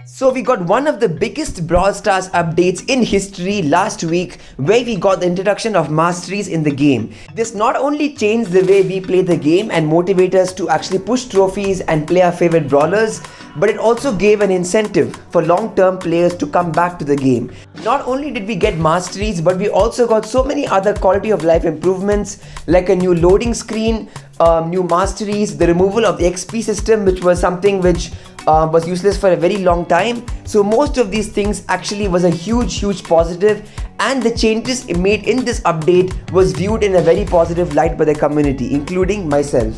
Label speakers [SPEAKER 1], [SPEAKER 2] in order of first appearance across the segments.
[SPEAKER 1] So we got one of the biggest Brawl Stars updates in history last week, where we got the introduction of Masteries in the game. This not only changed the way we play the game and motivate us to actually push trophies and play our favorite brawlers, but it also gave an incentive for long-term players to come back to the game. Not only did we get Masteries, but we also got so many other quality of life improvements like a new loading screen, new Masteries, the removal of the XP system, which was something which was useless for a very long time. So most of these things actually was a huge positive, and the changes made in this update was viewed in a very positive light by the community, including myself.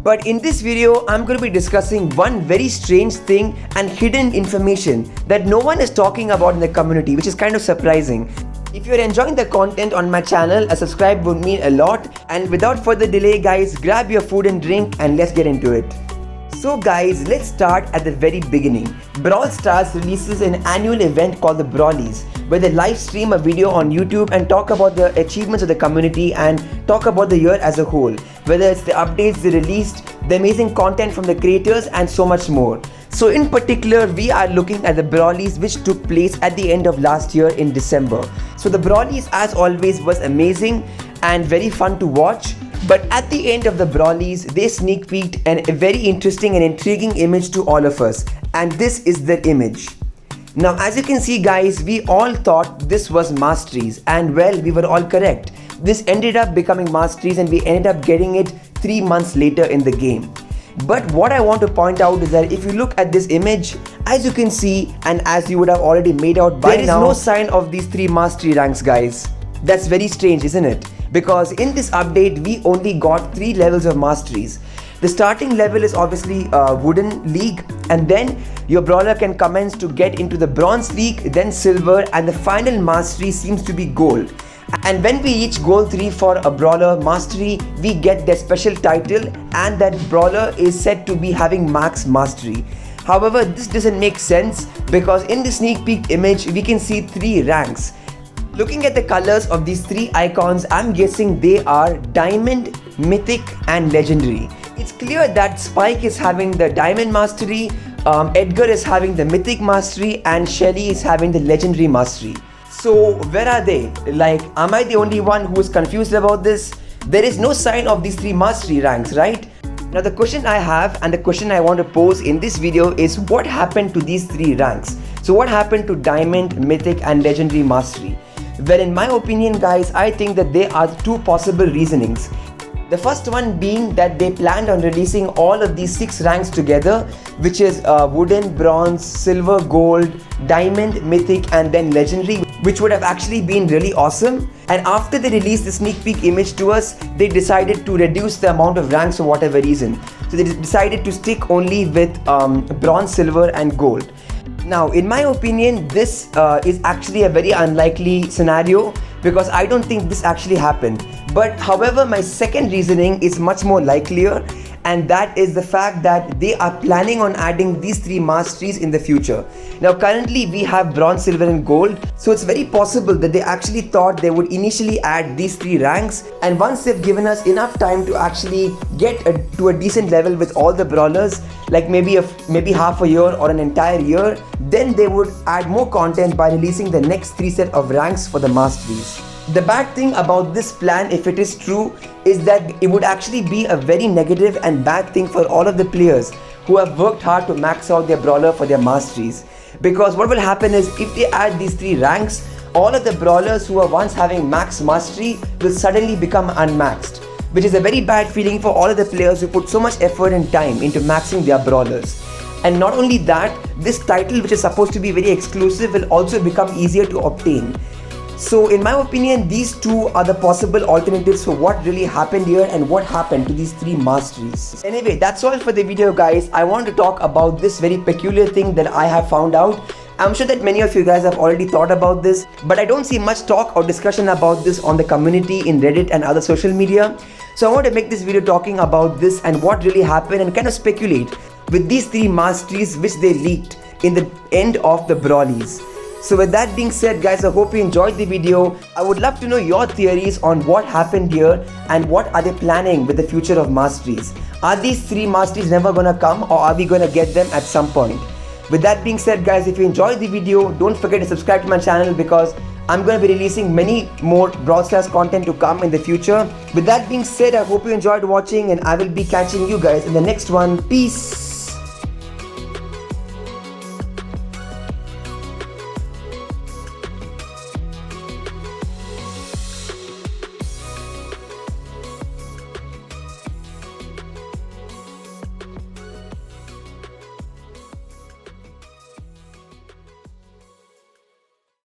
[SPEAKER 1] But in this video, I'm going to be discussing one very strange thing and hidden information that no one is talking about in the community, which is kind of surprising. If you're enjoying the content on my channel, a subscribe would mean a lot. And without further delay guys, grab your food and drink and let's get into it. So guys, let's start at the very beginning. Brawl Stars releases an annual event called the Brawlies, where they live stream a video on YouTube and talk about the achievements of the community and talk about the year as a whole, whether it's the updates they released, the amazing content from the creators, and so much more. So in particular, we are looking at the Brawlies which took place at the end of last year in December. So the Brawlies, as always, was amazing and very fun to watch. But at the end of the Brawlies, they sneak peeked a very interesting and intriguing image to all of us. And this is their image. Now as you can see guys, we all thought this was Masteries, and well, we were all correct. This ended up becoming Masteries and we ended up getting it 3 months later in the game. But what I want to point out is that if you look at this image, as you can see and as you would have already made out by now, there is no sign of these 3 Mastery ranks guys. That's very strange, isn't it? Because in this update, we only got 3 levels of Masteries. The starting level is obviously Wooden League, and then your brawler can commence to get into the Bronze League, then Silver, and the final Mastery seems to be Gold. And when we reach Gold 3 for a brawler Mastery, we get their special title, and that brawler is said to be having Max Mastery. However, this doesn't make sense because in the sneak peek image, we can see 3 ranks. Looking at the colors of these 3 icons, I'm guessing they are Diamond, Mythic, and Legendary. It's clear that Spike is having the Diamond Mastery, Edgar is having the Mythic Mastery, and Shelly is having the Legendary Mastery. So where are they? Like, am I the only one who is confused about this? There is no sign of these 3 Mastery ranks, right? Now the question I have and the question I want to pose in this video is, what happened to these 3 ranks? So what happened to Diamond, Mythic, and Legendary Mastery? Well, in my opinion guys, I think that there are 2 possible reasonings. The first one being that they planned on releasing all of these 6 ranks together, which is Wooden, Bronze, Silver, Gold, Diamond, Mythic, and then Legendary, which would have actually been really awesome. And after they released the sneak peek image to us, they decided to reduce the amount of ranks for whatever reason. So they decided to stick only with Bronze, Silver, and Gold. Now, in my opinion, this is actually a very unlikely scenario because I don't think this actually happened. But however, my second reasoning is much more likelier, and that is the fact that they are planning on adding these 3 Masteries in the future. Now currently we have Bronze, Silver, and Gold, so it's very possible that they actually thought they would initially add these 3 ranks, and once they've given us enough time to actually get to a decent level with all the brawlers, like maybe half a year or an entire year, then they would add more content by releasing the next 3 set of ranks for the Masteries. The bad thing about this plan, if it is true, is that it would actually be a very negative and bad thing for all of the players who have worked hard to max out their brawler for their Masteries. Because what will happen is, if they add these 3 ranks, all of the brawlers who were once having max Mastery will suddenly become unmaxed, which is a very bad feeling for all of the players who put so much effort and time into maxing their brawlers. And not only that, this title, which is supposed to be very exclusive, will also become easier to obtain. So in my opinion, these 2 are the possible alternatives for what really happened here and what happened to these 3 Masteries. Anyway, that's all for the video guys. I want to talk about this very peculiar thing that I have found out. I'm sure that many of you guys have already thought about this, but I don't see much talk or discussion about this on the community in Reddit and other social media. So I want to make this video talking about this and what really happened and kind of speculate with these 3 Masteries which they leaked in the end of the Brawlies. So with that being said guys, I hope you enjoyed the video. I would love to know your theories on what happened here and what are they planning with the future of Masteries. Are these 3 Masteries never gonna come, or are we gonna get them at some point? With that being said, guys, if you enjoyed the video, don't forget to subscribe to my channel because I'm going to be releasing many more Brawl Stars content to come in the future. With that being said, I hope you enjoyed watching and I will be catching you guys in the next one. Peace.